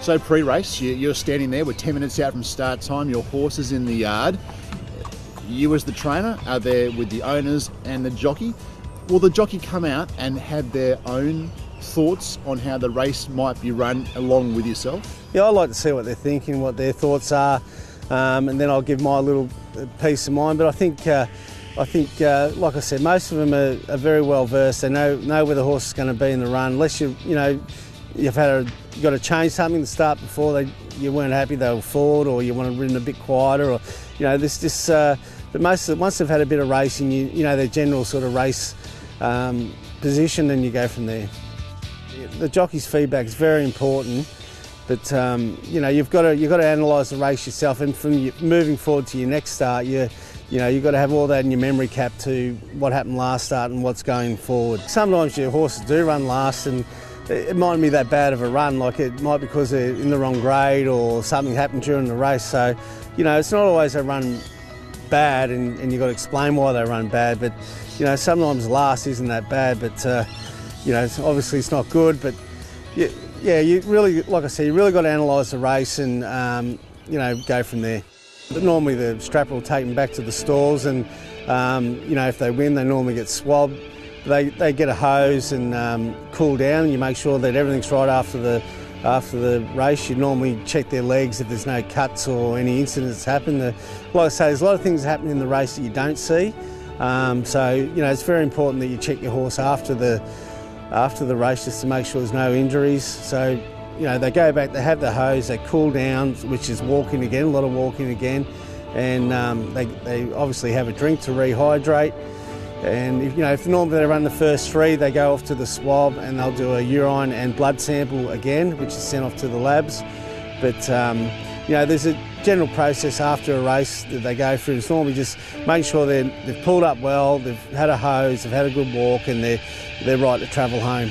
So pre-race, you're standing there, we're 10 minutes out from start time, your horse is in the yard. You as the trainer are there with the owners and the jockey. Will the jockey come out and have their own thoughts on how the race might be run along with yourself? Yeah, I like to see what they're thinking, what their thoughts are, and then I'll give my little piece of mind. But I think, like I said, most of them are very well versed. They know where the horse is going to be in the run. Unless you've got to change something to start before you weren't happy they were forward, or you want to ridden a bit quieter, or but once they've had a bit of racing, you know their general sort of race position, and you go from there. The jockey's feedback is very important, but you've got to analyse the race yourself, and from moving forward to your next start, you've got to have all that in your memory cap to what happened last start and what's going forward. Sometimes your horses do run last, and it mightn't be that bad of a run. Like it might be because they're in the wrong grade or something happened during the race. So, it's not always they run bad, and you've got to explain why they run bad. But sometimes last isn't that bad, but obviously it's not good. But you really, like I said, you really got to analyse the race and go from there. But normally the strapper will take them back to the stalls, and if they win, they normally get swabbed. They get a hose and cool down, and you make sure that everything's right after the race. You normally check their legs if there's no cuts or any incidents happen. Like I say, there's a lot of things that happen in the race that you don't see. It's very important that you check your horse after the race just to make sure there's no injuries. So, they go back, they have the hose, they cool down, which is walking again, a lot of walking again, and they obviously have a drink to rehydrate. And if normally they run the first 3, they go off to the swab and they'll do a urine and blood sample again, which is sent off to the labs. But there's a general process after a race that they go through. It's normally just making sure they've pulled up well, they've had a hose, they've had a good walk, and they're right to travel home.